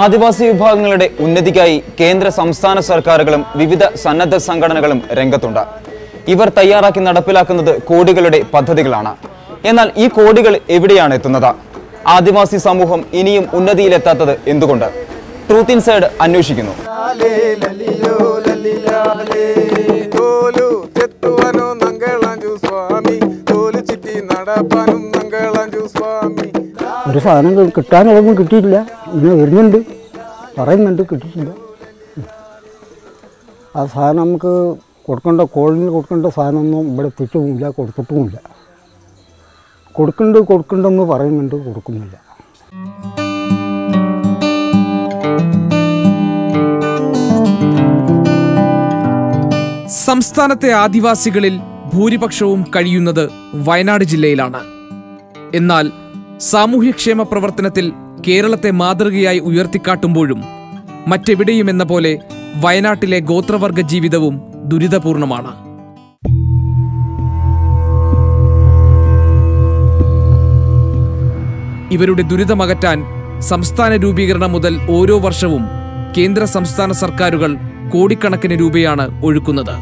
ആദിവാസി വിഭാഗങ്ങളുടെ ഉന്നതിക്കായി കേന്ദ്ര സംസ്ഥാന സർക്കാരുകളും വിവിധ സന്നദ്ധ സംഘടനകളും രംഗത്തുണ്ട്. ഇവർ തയ്യാറാക്കി നടപ്പിലാക്കുന്നത് കോടികളുടെ പദ്ധതികളാണ്. എന്നാൽ ഈ കോടികൾ എവിടെയാണ് എത്തുന്നത്? ആദിവാസി സമൂഹം ഇനിയും ഉന്നതിയിലെത്താത്തത് എന്തുകൊണ്ട്? ട്രൂത്ത് ഇൻസൈഡ് അന്വേഷിക്കുന്നു. ഒരു സാധനം കിട്ടാനുള്ളതൊന്നും കിട്ടിയിട്ടില്ല. ഇങ്ങനെ വരുന്നുണ്ട്, പറയുന്നുണ്ട്, കിട്ടിയിട്ടില്ല. ആ സാധനം നമുക്ക് കൊടുക്കേണ്ട കോളനിയിൽ കൊടുക്കേണ്ട സാധനമൊന്നും ഇവിടെ എത്തിയിട്ടുമില്ല, കൊടുത്തിട്ടുമില്ല. കൊടുക്കണ്ടെന്ന് പറയുന്നുണ്ട്, കൊടുക്കുന്നില്ല. സംസ്ഥാനത്തെ ആദിവാസികളിൽ ഭൂരിപക്ഷവും കഴിയുന്നത് വയനാട് ജില്ലയിലാണ്. എന്നാൽ സാമൂഹ്യക്ഷേമ പ്രവർത്തനത്തിൽ കേരളത്തെ മാതൃകയായി ഉയർത്തിക്കാട്ടുമ്പോഴും മറ്റെവിടെയും എന്ന പോലെ വയനാട്ടിലെ ഗോത്രവർഗ ജീവിതവും ദുരിതപൂർണമാണ്. ഇവരുടെ ദുരിതമകറ്റാൻ സംസ്ഥാന രൂപീകരണം മുതൽ ഓരോ വർഷവും കേന്ദ്ര സംസ്ഥാന സർക്കാരുകൾ കോടിക്കണക്കിന് രൂപയാണ് ഒഴുക്കുന്നത്.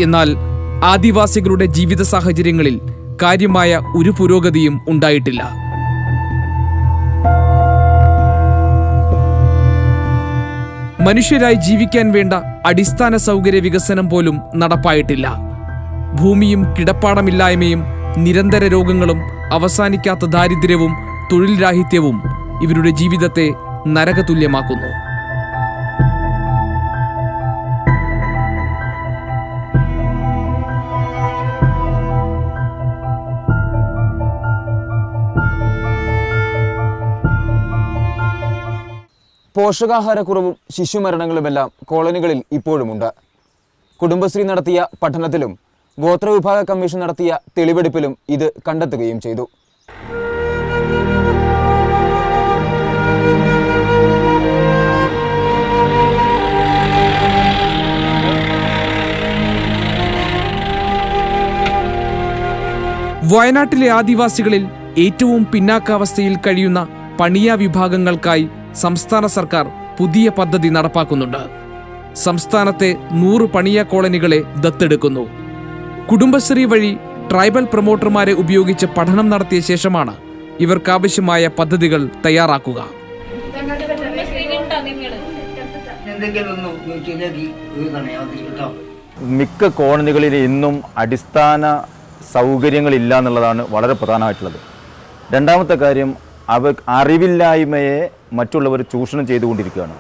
എന്നാൽ ആദിവാസികളുടെ ജീവിത സാഹചര്യങ്ങളിൽ കാര്യമായ ഒരു പുരോഗതിയും ഉണ്ടായിട്ടില്ല. മനുഷ്യരായി ജീവിക്കാൻ വേണ്ട അടിസ്ഥാന സൗകര്യ വികസനം പോലും നടപ്പായിട്ടില്ല. ഭൂമിയും കിടപ്പാടമില്ലായ്മയും നിരന്തര രോഗങ്ങളും അവസാനിക്കാത്ത ദാരിദ്ര്യവും തൊഴിൽ രാഹിത്യവും ഇവരുടെ ജീവിതത്തെ നരകതുല്യമാക്കുന്നു. പോഷകാഹാരക്കുറവും ശിശുമരണങ്ങളുമെല്ലാം കോളനികളിൽ ഇപ്പോഴുമുണ്ട്. കുടുംബശ്രീ നടത്തിയ പഠനത്തിലും ഗോത്രവിഭാഗ കമ്മീഷൻ നടത്തിയ തെളിവെടുപ്പിലും ഇത് കണ്ടെത്തുകയും ചെയ്തു. വയനാട്ടിലെ ആദിവാസികളിൽ ഏറ്റവും പിന്നാക്കാവസ്ഥയിൽ കഴിയുന്ന പണിയ വിഭാഗങ്ങൾക്കായി സംസ്ഥാന സർക്കാർ പുതിയ പദ്ധതി നടപ്പാക്കുന്നുണ്ട്. സംസ്ഥാനത്തെ 100 പണിയ കോളനികളെ ദത്തെടുക്കുന്നു. കുടുംബശ്രീ വഴി ട്രൈബൽ പ്രൊമോട്ടർമാരെ ഉപയോഗിച്ച് പഠനം നടത്തിയ ശേഷമാണ് ഇവർക്കാവശ്യമായ പദ്ധതികൾ തയ്യാറാക്കുക. മിക്ക കോളനികളിൽ ഇന്നും അടിസ്ഥാന സൗകര്യങ്ങളില്ല എന്നുള്ളതാണ് വളരെ പ്രധാനമായിട്ടുള്ളത്. രണ്ടാമത്തെ കാര്യം, അറിവില്ലായ്മയെ മറ്റുള്ളവർ ചൂഷണം ചെയ്തുകൊണ്ടിരിക്കുകയാണ്.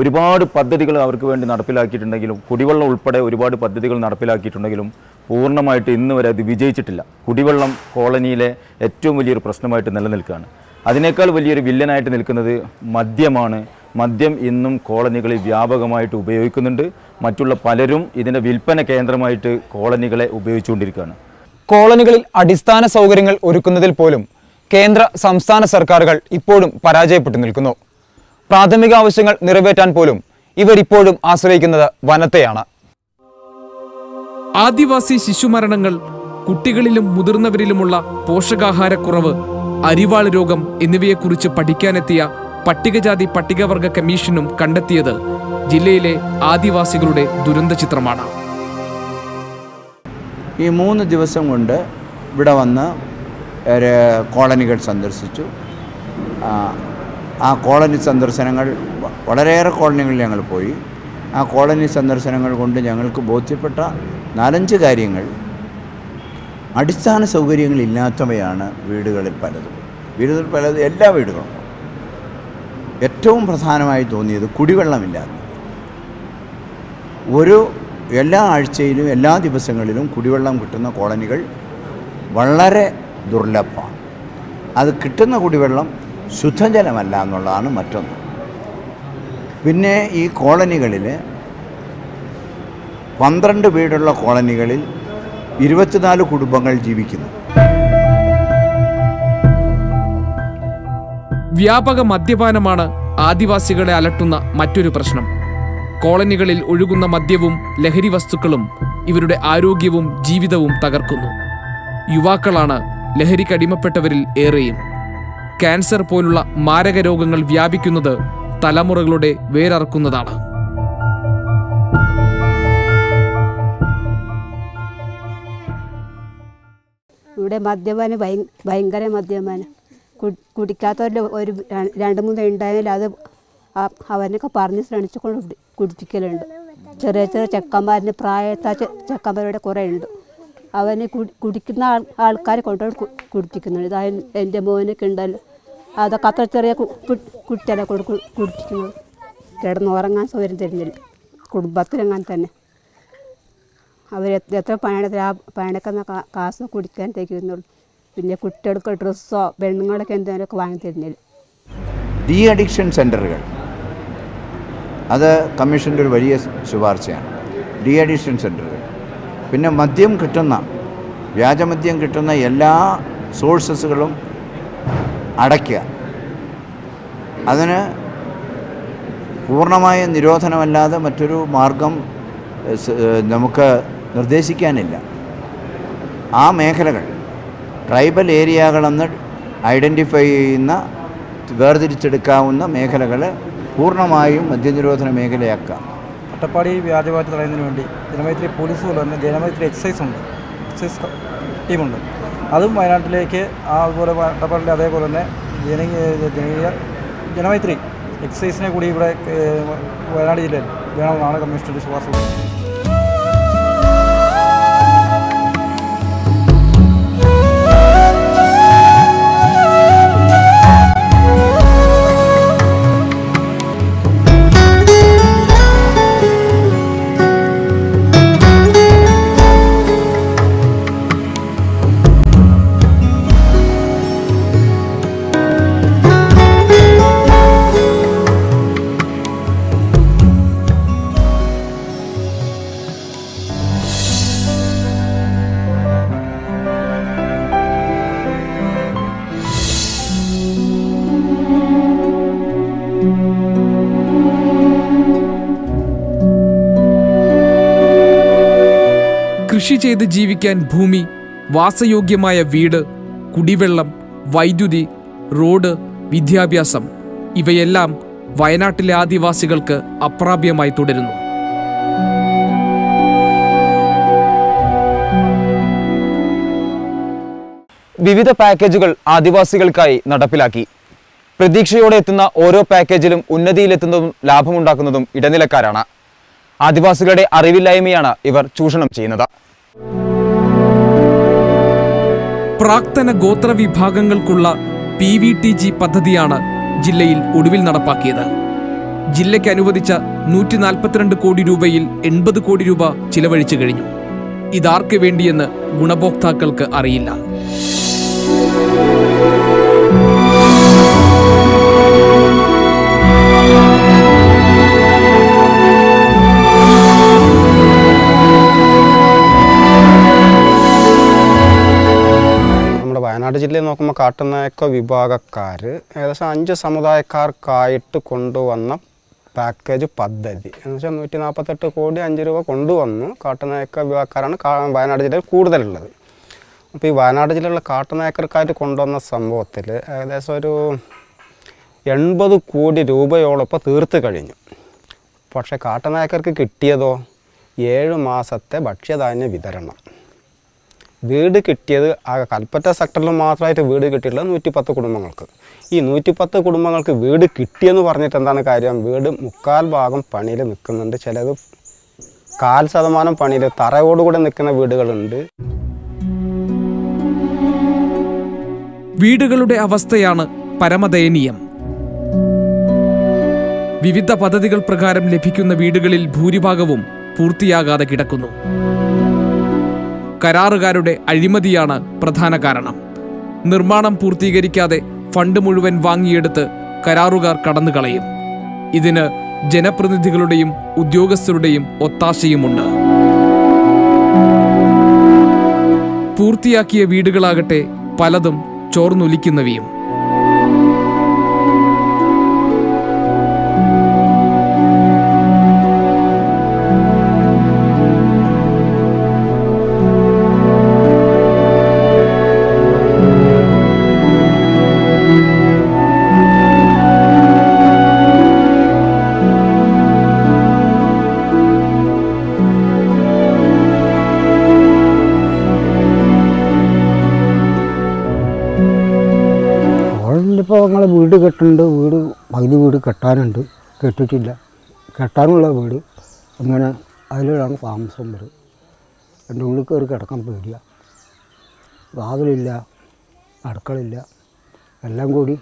ഒരുപാട് പദ്ധതികൾ അവർക്ക് വേണ്ടി നടപ്പിലാക്കിയിട്ടുണ്ടെങ്കിലും, കുടിവെള്ളം ഉൾപ്പെടെ ഒരുപാട് പദ്ധതികൾ നടപ്പിലാക്കിയിട്ടുണ്ടെങ്കിലും പൂർണ്ണമായിട്ട് ഇന്ന് വരെ അത് വിജയിച്ചിട്ടില്ല. കുടിവെള്ളം കോളനിയിലെ ഏറ്റവും വലിയൊരു പ്രശ്നമായിട്ട് നിലനിൽക്കുകയാണ്. അതിനേക്കാൾ വലിയൊരു വില്ലനായിട്ട് നിൽക്കുന്നത് മദ്യമാണ്. മദ്യം ഇന്നും കോളനികളിൽ വ്യാപകമായിട്ട് ഉപയോഗിക്കുന്നുണ്ട്. മറ്റുള്ള പലരും ഇതിൻ്റെ വിൽപ്പന കേന്ദ്രമായിട്ട് കോളനികളെ ഉപയോഗിച്ചുകൊണ്ടിരിക്കുകയാണ്. കോളനികളിൽ അടിസ്ഥാന സൗകര്യങ്ങൾ ഒരുക്കുന്നതിൽ പോലും കേന്ദ്ര സംസ്ഥാന സർക്കാരുകൾ ഇപ്പോഴും പരാജയപ്പെട്ടു നിൽക്കുന്നു. പ്രാഥമിക ആവശ്യങ്ങൾ നിറവേറ്റാൻ പോലും ഇവരിപ്പോഴും ആശ്രയിക്കുന്നത് വനത്തെയാണ്. ആദിവാസി ശിശുമരണങ്ങൾ, കുട്ടികളിലും മുതിർന്നവരിലുമുള്ള പോഷകാഹാരക്കുറവ്, അരിവാൾ രോഗം എന്നിവയെക്കുറിച്ച് പഠിക്കാനെത്തിയ പട്ടികജാതി പട്ടികവർഗ കമ്മീഷനും കണ്ടെത്തിയത് ജില്ലയിലെ ആദിവാസികളുടെ ദുരന്ത ചിത്രമാണ്. ഈ 3 ദിവസം കൊണ്ട് ഇവിടെ വന്ന് കോളനികൾ സന്ദർശിച്ചു. ആ കോളനി സന്ദർശനങ്ങൾ വളരെയേറെ കോളനികളിൽ ഞങ്ങൾ പോയി. ആ കോളനി സന്ദർശനങ്ങൾ കൊണ്ട് ഞങ്ങൾക്ക് ബോധ്യപ്പെട്ട 4-5 കാര്യങ്ങൾ. അടിസ്ഥാന സൗകര്യങ്ങളില്ലാത്തവയാണ് വീടുകളിൽ പലതും. എല്ലാ വീടുകളും. ഏറ്റവും പ്രധാനമായി തോന്നിയത് കുടിവെള്ളമില്ലാത്ത. എല്ലാ ആഴ്ചയിലും എല്ലാ ദിവസങ്ങളിലും കുടിവെള്ളം കിട്ടുന്ന കോളനികൾ വളരെ ദുർലഭമാണ്. അത് കിട്ടുന്ന കുടിവെള്ളം ശുദ്ധജലമല്ല എന്നുള്ളതാണ് മറ്റൊന്ന്. പിന്നെ ഈ കോളനികളിൽ 12 വീടുള്ള കോളനികളിൽ 24 കുടുംബങ്ങൾ ജീവിക്കുന്നു. വ്യാപക മദ്യപാനമാണ് ആദിവാസികളെ അലട്ടുന്ന മറ്റൊരു പ്രശ്നം. കോളനികളിൽ ഒഴുകുന്ന മദ്യവും ലഹരി വസ്തുക്കളും ഇവരുടെ ആരോഗ്യവും ജീവിതവും തകർക്കുന്നു. യുവാക്കളാണ് ലഹരിക്കടിമപ്പെട്ടവരിൽ ഏറെയും. ക്യാൻസർ പോലുള്ള മാരക രോഗങ്ങൾ വ്യാപിക്കുന്നത് തലമുറകളുടെ വേരറക്കുന്നതാണ്. ഇവിടെ മദ്യപാനം ഭയങ്കര മദ്യപാനം. കുടിക്കാത്തവരുടെ ഒരു 2-3 ഉണ്ടായാലും അത് അവനൊക്കെ പറഞ്ഞ് ശ്രമിച്ചുകൊണ്ട് കുടിപ്പിക്കലുണ്ട്. ചെറിയ ചെക്കന്മാരിന് പ്രായത്ത ചെക്കന്മാരുടെ കുറേ ഉണ്ട്. അവന് കുടിക്കുന്ന ആൾക്കാരെ കൊണ്ടുപോയി കുടിപ്പിക്കുന്നുണ്ട്. ഇതായത് എൻ്റെ മോനൊക്കെ ഉണ്ടല്ലോ, അതൊക്കെ അത്ര ചെറിയ കുട്ടികളെ കുടിപ്പിക്കുന്നത്. കിടന്നുറങ്ങാൻ സൗകര്യം തരുന്നില്ല. കുടുംബത്തിലങ്ങനെ തന്നെ അവർ എത്ര പണിക്കുന്ന കാശോ കുടിക്കാൻ തയ്ക്കുന്നുള്ളൂ. പിന്നെ കുട്ടികൾക്ക് ഡ്രസ്സോ പെണ്ണുങ്ങളൊക്കെ എന്തെങ്കിലുമൊക്കെ വാങ്ങി തരുന്നില്ല. ഡി അഡിക്ഷൻ സെൻ്ററുകൾ, അത് കമ്മീഷൻ്റെ ഒരു വലിയ ശുപാർശയാണ്. ഡി അഡിക്ഷൻ സെൻ്ററുകൾ. പിന്നെ വ്യാജമദ്യം കിട്ടുന്ന എല്ലാ സോഴ്സസുകളും അടയ്ക്കുക. അതിന് പൂർണ്ണമായ നിരോധനമല്ലാതെ മറ്റൊരു മാർഗം നമുക്ക് നിർദ്ദേശിക്കാനില്ല. ആ മേഖലകൾ ട്രൈബൽ ഏരിയകളെന്ന് ഐഡൻറ്റിഫൈ ചെയ്യുന്ന വേർതിരിച്ചെടുക്കാവുന്ന മേഖലകൾ പൂർണ്ണമായും മദ്യനിരോധന മേഖലയാക്കാം. അട്ടപ്പാടി വ്യാജവാറ്റ് തടയുന്നതിന് വേണ്ടി ജനമൈത്രി പോലീസ് പോലെ തന്നെ ജനമൈത്രി എക്സൈസ് ടീമുണ്ട്. അതും വയനാട്ടിലേക്ക് അതുപോലെ അട്ടപ്പാടിലെ അതേപോലെ തന്നെ ജനമൈത്രി എക്സൈസിനെ കൂടി ഇവിടെ വയനാട് ജില്ലയിൽ വേണമെന്നാണ് കമ്മീഷണറുടെ ശുപാർശ. കൃഷി ചെയ്ത് ജീവിക്കാൻ ഭൂമി, വാസയോഗ്യമായ വീട്, കുടിവെള്ളം, വൈദ്യുതി, റോഡ്, വിദ്യാഭ്യാസം ഇവയെല്ലാം വയനാട്ടിലെ ആദിവാസികൾക്ക് അപ്രാപ്യമായി തുടരുന്നു. വിവിധ പാക്കേജുകൾ ആദിവാസികൾക്കായി നടപ്പിലാക്കി. പ്രതീക്ഷയോടെ എത്തുന്ന ഓരോ പാക്കേജിലും ഉന്നതിയിലെത്തുന്നതും ലാഭമുണ്ടാക്കുന്നതും ഇടനിലക്കാരാണ്. ആദിവാസികളുടെ അറിവില്ലായ്മയാണ് ഇവർ ചൂഷണം ചെയ്യുന്നത്. പ്രാക്തന ഗോത്ര വിഭാഗങ്ങൾക്കുള്ള PVTG പദ്ധതിയാണ് ജില്ലയിൽ ഒടുവിൽ നടപ്പാക്കിയത്. ജില്ലയ്ക്ക് അനുവദിച്ച 142 കോടി രൂപയിൽ 80 കോടി രൂപ ചിലവഴിച്ചു കഴിഞ്ഞു. ഇതാർക്ക് വേണ്ടിയെന്ന് ഗുണഭോക്താക്കൾക്ക് അറിയില്ല. വയനാട് ജില്ലയിൽ നോക്കുമ്പോൾ കാട്ടുനായ്ക്ക വിഭാഗക്കാർ ഏകദേശം 5 സമുദായക്കാർക്കായിട്ട് കൊണ്ടുവന്ന പാക്കേജ് പദ്ധതി എന്ന് വെച്ചാൽ 148 കോടി 5 രൂപ കൊണ്ടുവന്നു. കാട്ടുനായ്ക്ക വിഭാഗക്കാരാണ് വയനാട് ജില്ലയിൽ കൂടുതലുള്ളത്. അപ്പോൾ ഈ വയനാട് ജില്ലയിലുള്ള കാട്ടുനായ്ക്കർക്കായിട്ട് കൊണ്ടുവന്ന സംഭവത്തിൽ ഏകദേശം ഒരു 80 കോടി രൂപയോളം ഇപ്പോൾ തീർത്ത് കഴിഞ്ഞു. പക്ഷേ കാട്ടനായക്കർക്ക് കിട്ടിയതോ 7 മാസത്തെ ഭക്ഷ്യധാന്യ വിതരണം. വീട് കിട്ടിയത് ആ കൽപ്പറ്റ സെക്ടറിൽ മാത്രമായിട്ട് വീട് കിട്ടിയിട്ടുള്ളത് 110 കുടുംബങ്ങൾക്ക്. ഈ 110 കുടുംബങ്ങൾക്ക് വീട് കിട്ടിയെന്ന് പറഞ്ഞിട്ട് എന്താണ് കാര്യം? വീട് 3/4 ഭാഗം പണിയിൽ നിൽക്കുന്നുണ്ട്. ചിലത് 1/4% പണിയിൽ തറയോടുകൂടെ നിൽക്കുന്ന വീടുകളുണ്ട്. വീടുകളുടെ അവസ്ഥയാണ് പരമദയനീയം. വിവിധ പദ്ധതികൾ പ്രകാരം ലഭിക്കുന്ന വീടുകളിൽ ഭൂരിഭാഗവും പൂർത്തിയാകാതെ കിടക്കുന്നു. കരാറുകാരുടെ അഴിമതിയാണ് പ്രധാന കാരണം. നിർമ്മാണം പൂർത്തീകരിക്കാതെ ഫണ്ട് മുഴുവൻ വാങ്ങിയെടുത്ത് കരാറുകാർ കടന്നുകളയും. ഇതിന് ജനപ്രതിനിധികളുടെയും ഉദ്യോഗസ്ഥരുടെയും ഒത്താശയുമുണ്ട്. പൂർത്തിയാക്കിയ വീടുകളാകട്ടെ പലതും ചോർന്നൊലിക്കുന്നവയും. ഇപ്പോൾ ഞങ്ങൾ വീട് കെട്ടുന്നുണ്ട്. പകുതി വീട് കെട്ടാനുണ്ട്, കെട്ടിട്ടില്ല. കെട്ടാനുള്ള വീട് അങ്ങനെ അതിലാണ് താമസം വരും. എൻ്റെ ഉള്ളിൽ കയറി കിടക്കാൻ പേടിയാണ്. വാതിലില്ല, അടുക്കളയില്ല, എല്ലാം കൂടി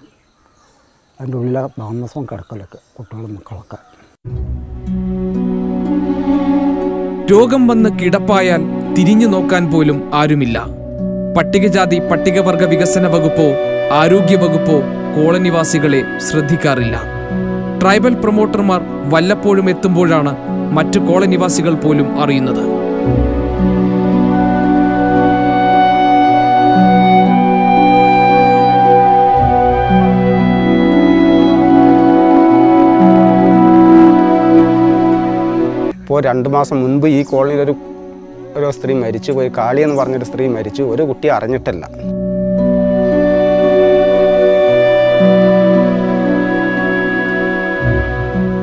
അതിൻ്റെ ഉള്ളിലെ താമസം കിടക്കലൊക്കെ കുട്ടികളും മക്കളൊക്കെ. രോഗം വന്ന് കിടപ്പായാൽ തിരിഞ്ഞു നോക്കാൻ പോലും ആരുമില്ല. പട്ടികജാതി പട്ടികവർഗ വികസന വകുപ്പോ ആരോഗ്യവകുപ്പോ കോളനിവാസികളെ ശ്രദ്ധിക്കാറില്ല. ട്രൈബൽ പ്രൊമോട്ടർമാർ വല്ലപ്പോഴും എത്തുമ്പോഴാണ് മറ്റു കോളനിവാസികൾ പോലും അറിയുന്നത്. ഇപ്പോൾ 2 മാസം മുൻപ് ഈ കോളനിയിൽ ഒരു സ്ത്രീ മരിച്ചു പോയി. കാളി എന്ന് പറഞ്ഞൊരു സ്ത്രീ മരിച്ചു. ഒരു കുട്ടി അറിഞ്ഞിട്ടില്ല.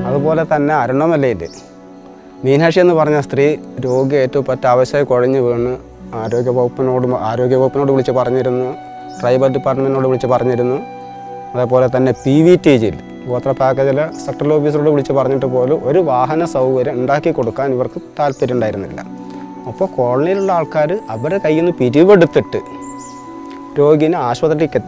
അതുപോലെ തന്നെ അരുണമലയിൽ മീനാക്ഷി എന്ന് പറഞ്ഞ സ്ത്രീ രോഗി ഏറ്റവും അവശയായി കുഴഞ്ഞു വീണ് ആരോഗ്യവകുപ്പിനോട് വിളിച്ച് പറഞ്ഞിരുന്നു. ട്രൈബൽ ഡിപ്പാർട്ട്മെൻറ്റിനോട് വിളിച്ച് പറഞ്ഞിരുന്നു. അതേപോലെ തന്നെ PVTGയിൽ ഗോത്ര പാക്കേജിലെ സെക്ടറൽ ഓഫീസറോട് വിളിച്ച് പറഞ്ഞിട്ട് പോലും ഒരു വാഹന സൗകര്യം ഉണ്ടാക്കി കൊടുക്കാൻ ഇവർക്ക് താല്പര്യം ഉണ്ടായിരുന്നില്ല. അപ്പോൾ കോളനിയിലുള്ള ആൾക്കാർ അവരുടെ കയ്യിൽ നിന്ന് പിരിവെടുത്തിട്ട് രോഗിനെ ആശുപത്രിയിലേക്ക്